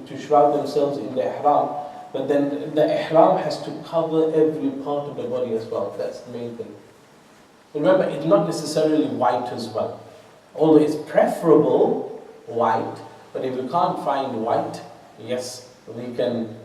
to shroud themselves in the ihram, but then the ihram has to cover every part of the body as well. That's the main thing. Remember, it's not necessarily white as well. Although it's preferable white, but if you can't find white, yes, we can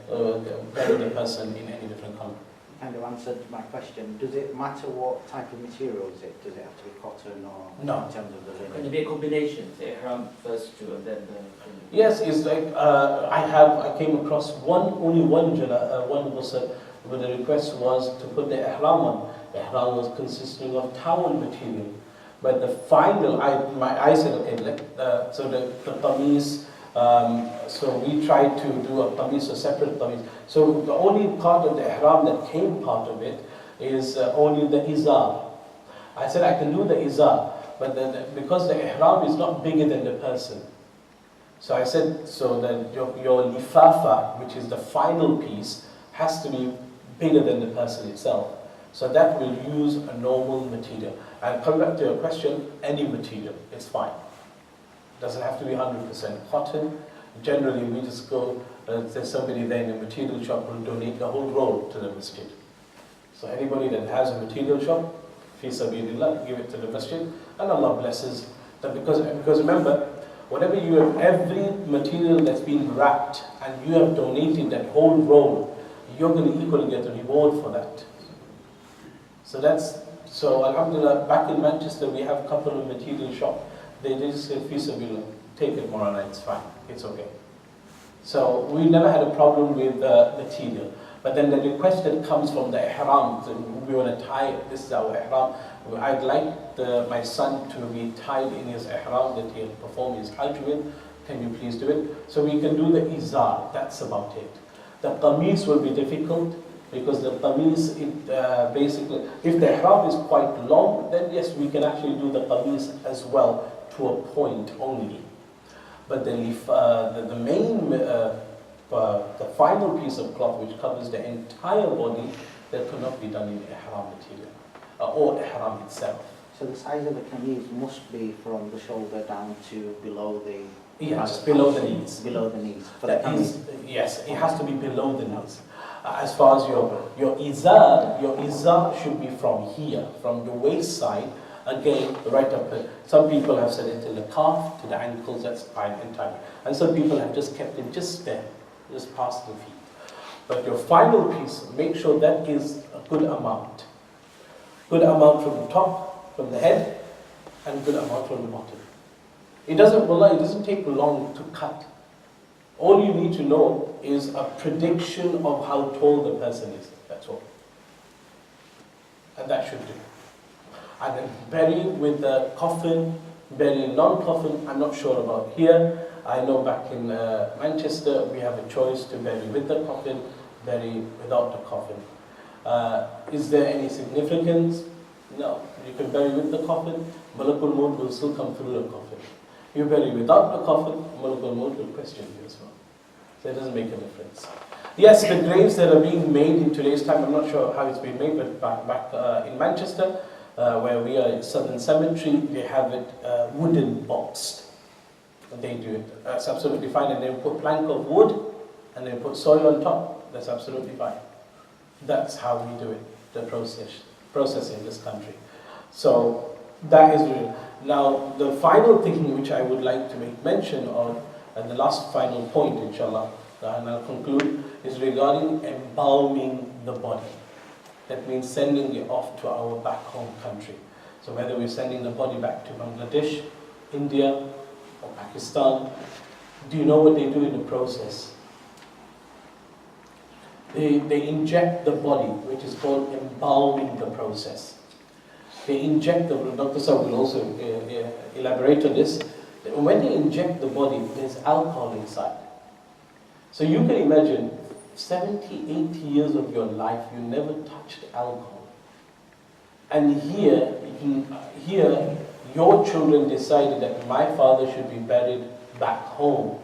bury the person in any different color. Kind of answered my question. Does it matter what type of material is it? Does it have to be cotton or no. In terms of the linen? Can it be a combination? The ihram first 2 and then the... Yes, it's like I came across only one ghusl where the request was to put the ihram on. The ihram was consisting of towel material. But the final, I said, okay, so the qamis, so we tried to do a qamis, a separate qamis. So the only part of the ihram that came part of it is only the izar. I said I can do the izar, but then because the ihram is not bigger than the person. So I said, so that your lifafa, which is the final piece, has to be bigger than the person itself. So that will use a normal material. And come back to your question, any material, it's fine. It doesn't have to be 100% cotton. Generally, we just go, there's somebody there in the material shop who will donate the whole roll to the masjid. So anybody that has a material shop, fi sabilillah, give it to the masjid, and Allah blesses that. Because remember, whatever you have, every material that's been wrapped and you have donated that whole roll, you're going to equally get a reward for that. So alhamdulillah, back in Manchester we have a couple of material shops. They just say, fi sabilillah, take it Morana, it's fine, it's okay. So we never had a problem with material. But then the request that comes from the ihram, we want to tie it, this is our ihram. I'd like my son to be tied in his ihram that he'll perform his hajj with. Can you please do it? So we can do the izar, that's about it. The qamis will be difficult because the qamis, basically, if the ihram is quite long, then yes, we can actually do the qamis as well to a point only. But the main, the final piece of cloth which covers the entire body, that cannot be done in ihram material or ihram itself. So the size of the kameez must be from the shoulder down to below the... Yes, below the knees. Below the knees. For That the kameez. is, yes, it has to be below the knees. As far as your izar should be from here, from your waist side, again, right up. Some people have said it till the calf, to the ankles, that's fine and tight. And some people have just kept it just there, just past the feet. But your final piece, make sure that is a good amount. Good amount from the top, from the head, and good amount from the bottom. It doesn't take long to cut. All you need to know is a prediction of how tall the person is, that's all. And that should do. And then bury with the coffin, bury non-coffin, I'm not sure about here. I know back in Manchester, we have a choice to bury with the coffin, bury without the coffin. Is there any significance? No. You can bury with the coffin, Malakul Maut will still come through the coffin. You bury without the coffin, Malakul Maut will question you as well. So it doesn't make a difference. Yes, the graves that are being made in today's time, I'm not sure how it's been made, but back in Manchester, where we are at Southern Cemetery, they have it wooden boxed. And they do it. That's absolutely fine. And they put plank of wood and they put soil on top. That's absolutely fine. That's how we do it, the process in this country. So that is real. Now, the final thing which I would like to make mention of, and the last final point, inshallah, and I'll conclude, is regarding embalming the body. That means sending it off to our back home country. So whether we're sending the body back to Bangladesh, India, or Pakistan, do you know what they do in the process? They inject the body, which is called embalming the process. They inject the, Dr. Saab will also elaborate on this. When they inject the body, there's alcohol inside. So you can imagine, 70, 80 years of your life, you never touched alcohol. And here, your children decided that my father should be buried back home.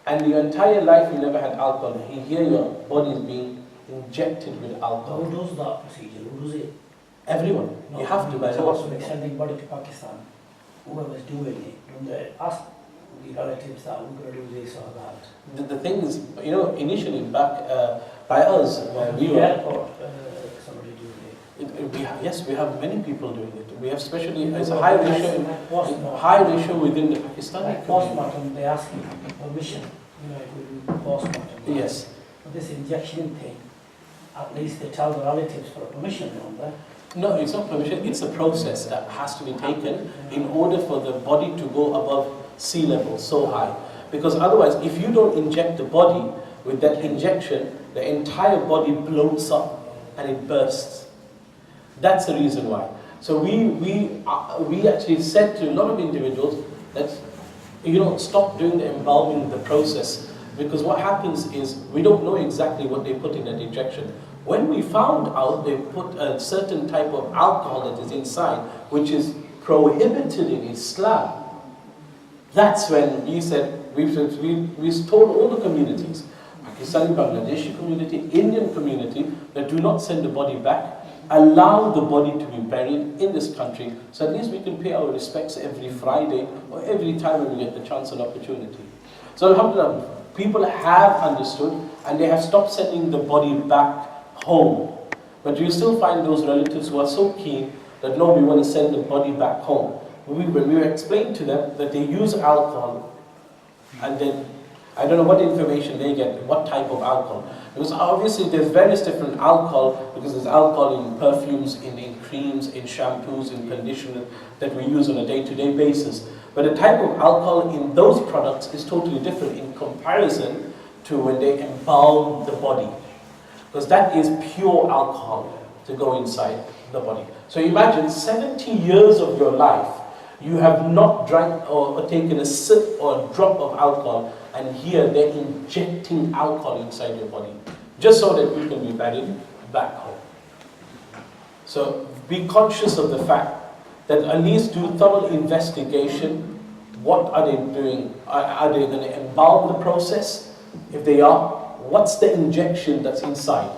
And your entire life you never had alcohol. Here your body is being injected with alcohol. Who does that procedure? Who does it? Everyone. No, you have to bury so it. sending body to Pakistan, whoever's doing it, don't they ask the relatives that we're going to do this or that? The thing is, initially back by us, when we were... Airport, somebody doing it. Yes, we have many people doing it. We have especially, it's a high ratio within the Pakistani Like community. postmortem, they ask you permission, if we do postmortem. Yes. But this injection thing, at least they tell the relatives for permission, don't they? No, it's not permission, it's a process that has to be taken in order for the body to go above sea level so high. Because otherwise, if you don't inject the body with that injection, the entire body bloats up and it bursts. That's the reason why. So we actually said to a lot of individuals that, stop doing the embalming, the process, because what happens is we don't know exactly what they put in that injection. When we found out they put a certain type of alcohol that is inside, which is prohibited in Islam, that's when we said, we told all the communities, Pakistani, Bangladeshi community, Indian community, that do not send the body back, allow the body to be buried in this country, so at least we can pay our respects every Friday or every time when we get the chance and opportunity. So alhamdulillah, people have understood and they have stopped sending the body back home. But you still find those relatives who are so keen that no, we want to send the body back home. When we explained to them that they use alcohol, and then I don't know what information they get, what type of alcohol. Because obviously there's various different alcohol, because there's alcohol in perfumes, in creams, in shampoos, in conditioner that we use on a day-to-day basis. But the type of alcohol in those products is totally different in comparison to when they embalm the body. Because that is pure alcohol to go inside the body. So imagine 70 years of your life, you have not drank or taken a sip or a drop of alcohol, and here they're injecting alcohol inside your body, just so that you can be buried back home. So be conscious of the fact that at least do thorough investigation. What are they doing? Are they going to embalm the process? If they are, what's the injection that's inside?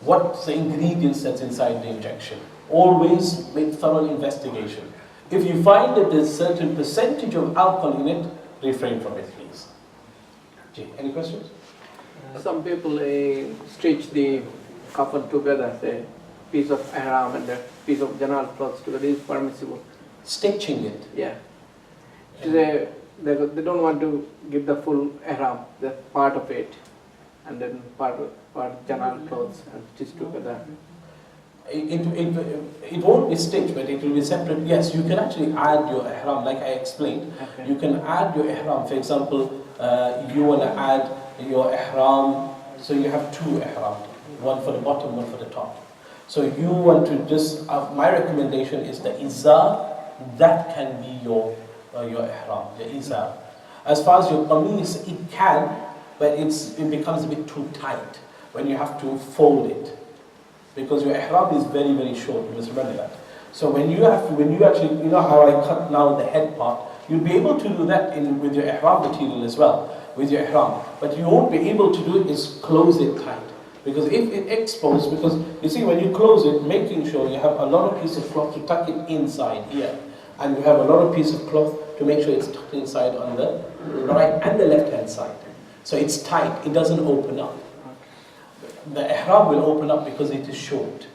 What's the ingredients that's inside the injection? Always make thorough investigation. If you find that there's certain percentage of alcohol in it, refrain from it, please. Any questions? Some people stitch the coffin together, say piece of ihram and a piece of general clothes together is permissible. Stitching it. Yeah. They don't want to give the full ihram, the part of it, and then part general clothes and stitch together. It won't be stitched, but it will be separate. Yes, you can actually add your ihram, like I explained. Okay. You can add your ihram. For example, you want to add your ihram, so you have two ihram, one for the bottom, one for the top. So you want to just, my recommendation is the izar, that can be your ihram, the izar. As far as your qameez, it can, but it becomes a bit too tight when you have to fold it. Because your ihram is very, very short, you must remember that. So when you actually, you know how I cut now the head part, you'll be able to do that with your ihram material as well, with your ihram. But you won't be able to do it is close it tight. Because if it exposed, because you see when you close it, making sure you have a lot of piece of cloth to tuck it inside here. And you have a lot of piece of cloth to make sure it's tucked inside on the right and the left hand side. So it's tight, it doesn't open up. The ihram will open up because it is short.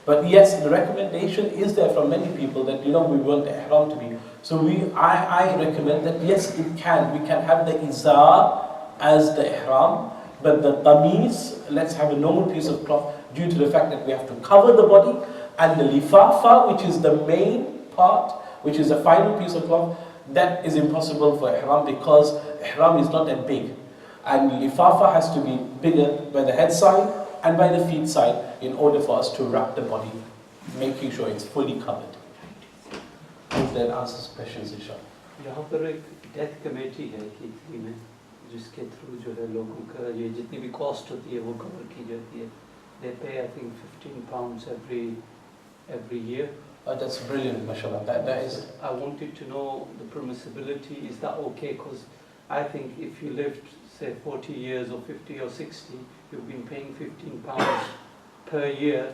But yes, the recommendation is there from many people that, we want the ihram to be. So I recommend that yes, we can have the izar as the ihram, but the qameez, let's have a normal piece of cloth due to the fact that we have to cover the body, and the lifafa, which is the main part, which is the final piece of cloth, that is impossible for ihram because ihram is not that big. And lifafa has to be bigger by the head side and by the feet side in order for us to wrap the body, making sure it's fully covered. Hope that answers questions, inshallah. यहाँ पर एक death committee है कीतली में जिसके through जो है लोगों का ये जितनी भी कॉस्ट होती है वो कवर की जाती है. They pay I think £15 every year. That's brilliant, mashallah. That is. I wanted to know the permissibility. Is that okay? Because I think if you lived say 40 years or 50 or 60, you've been paying £15 per year.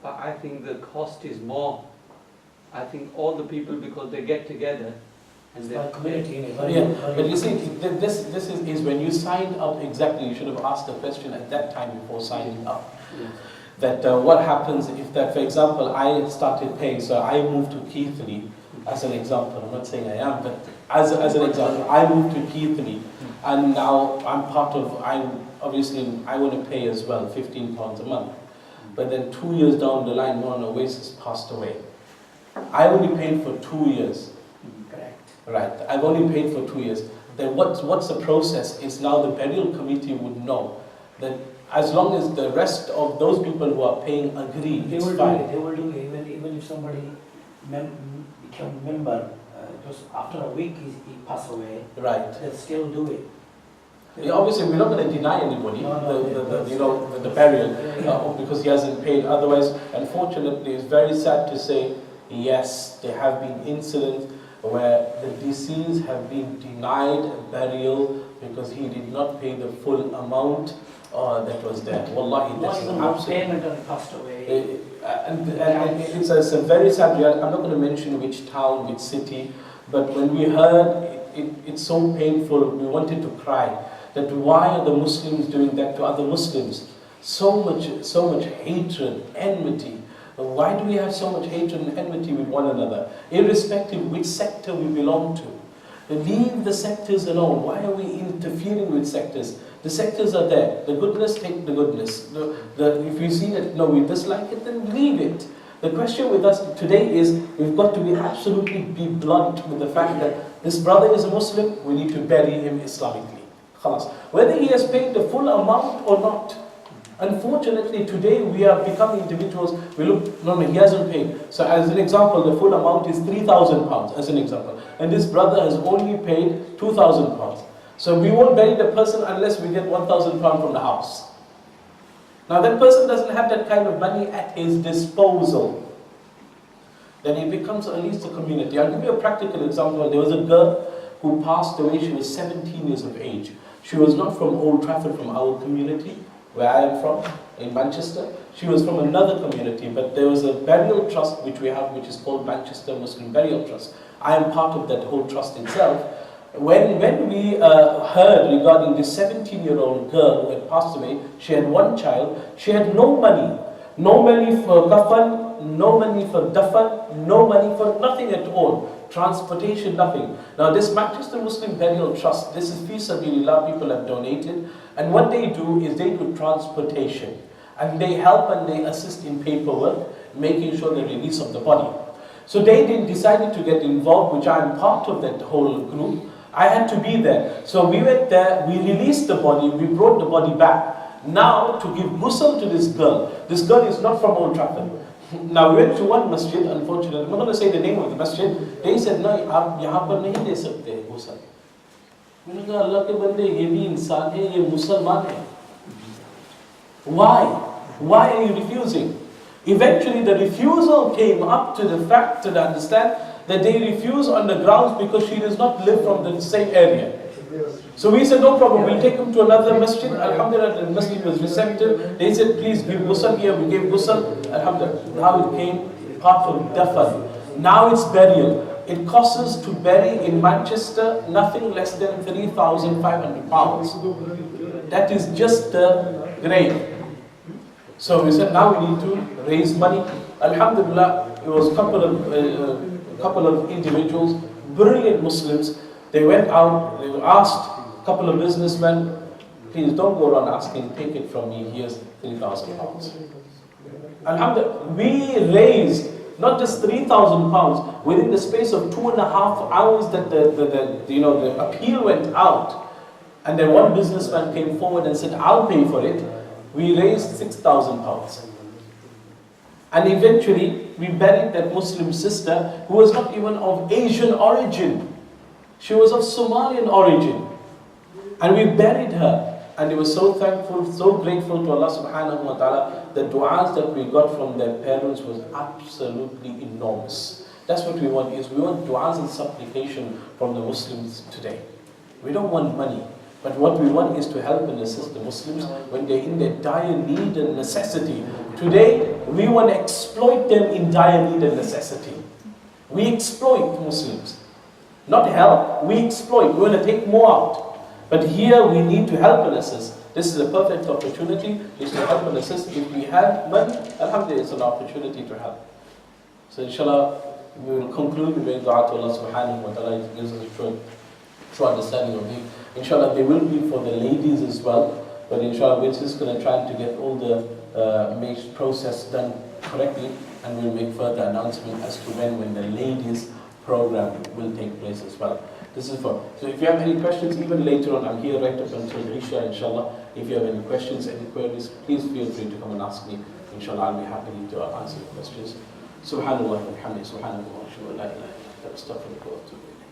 But I think the cost is more. I think all the people, because they get together and they community. But you see, this is when you signed up exactly. You should have asked the question at that time before signing up. Yeah. That what happens if that, for example, I started paying, so I moved to Keithley as an example. I'm not saying I am, but as an example, I moved to Keithley, and now I'm part of. I want to pay as well, £15 a month. But then 2 years down the line, Moana Oasis passed away. I only paid for 2 years. Correct. Right. I've only paid for 2 years. Then what's the process is now the burial committee would know that as long as the rest of those people who are paying agree, They it's will fine. do it. They will do it. Even if somebody become member, just after a week he pass away, Right. they'll still do it. Yeah, obviously, we're not going to deny anybody the burial because he hasn't paid. Otherwise, unfortunately, it's very sad to say, yes, there have been incidents where the deceased have been denied burial because he did not pay the full amount that was there. Wallahi, Not this is even one absolutely. payment and passed away. And it's a very sad reality. I'm not going to mention which town, which city, but when we heard, it's so painful, we wanted to cry. That why are the Muslims doing that to other Muslims? So much hatred, enmity. Why do we have so much hatred and enmity with one another? Irrespective which sector we belong to. Leave the sectors alone. Why are we interfering with sectors? The sectors are there. The goodness, take the goodness. If you see that, no, we dislike it, then leave it. The question with us today is, we've got to be absolutely blunt with the fact that this brother is a Muslim, we need to bury him Islamically. Whether he has paid the full amount or not. Unfortunately, today we are becoming individuals, we look, no, he hasn't paid. So as an example, the full amount is £3,000 as an example. And this brother has only paid £2,000. So we won't bury the person unless we get £1,000 from the house. Now that person doesn't have that kind of money at his disposal. Then he becomes at least a community. I'll give you a practical example. There was a girl who passed away, she was 17 years of age. She was not from Old Trafford, from our community. where I am from, in Manchester. She was from another community, but there was a burial trust which we have, which is called Manchester Muslim Burial Trust. I am part of that whole trust itself. When we heard regarding this 17-year-old girl who had passed away, she had one child, she had no money. No money for kafan, no money for dafan, no money for nothing at all. Transportation, nothing. Now this Manchester Muslim Burial Trust, this is fi sabilillah, people have donated. And what they do is they do transportation. And they help and they assist in paperwork, making sure the release of the body. So they decided to get involved, which I am part of that whole group. I had to be there. So we went there, we released the body, we brought the body back. Now to give ghusl to this girl. This girl is not from Old Trafford. Now we went to one masjid, unfortunately, I'm not going to say the name of the masjid. They said, no, aap yahan par nahi de sakte hai ghusl. मैंने कहा अल्लाह के बंदे ये भी इंसान है, ये मुसलमान है. Why? Why are you refusing? Eventually the refusal came up to the fact, to understand that they refuse on the grounds because she does not live from the same area. So we said, no problem, we'll take him to another masjid. Alhamdulillah, the masjid was receptive. They said, please give ghusl here. We gave ghusl. Alhamdulillah. Now it came part of dafan. Now it's burial. It costs us to bury in Manchester nothing less than £3,500. That is just the grave. So we said, now we need to raise money. Alhamdulillah, it was a couple of individuals, brilliant Muslims. They went out, they asked a couple of businessmen, please don't go around asking, take it from me, here's £3,000. Alhamdulillah, we raised not just £3,000, within the space of 2.5 hours that the appeal went out, and then one businessman came forward and said, I'll pay for it. We raised £6,000. And eventually, we buried that Muslim sister who was not even of Asian origin. She was of Somalian origin. And we buried her. And we were so thankful, so grateful to Allah subhanahu wa ta'ala. The du'as that we got from their parents was absolutely enormous. That's what we want, is we want du'as and supplication from the Muslims today. We don't want money. But what we want is to help and assist the Muslims when they're in their dire need and necessity. Today, we want to exploit them in dire need and necessity. We exploit Muslims. Not help, we exploit. We want to take more out. But here we need to help and assist. This is a perfect opportunity, is to help and assist. If we have money, alhamdulillah, it's an opportunity to help. So inshallah, we will conclude with dua to Allah subhanahu wa ta'ala. It gives us a true understanding of it. Inshallah, they will be for the ladies as well. But inshallah, we're just going to try to get all the process done correctly. And we'll make further announcement as to when the ladies program will take place as well. This is for, so if you have any questions, even later on, I'm here right up until Isha, inshallah. If you have any questions, any queries, please feel free to come and ask me. Inshallah, I'll be happy to answer your questions. Subhanallah wa bihamdihi, subhanallah wa la ilaha illa anta, astaghfiruka wa atubu ilayk.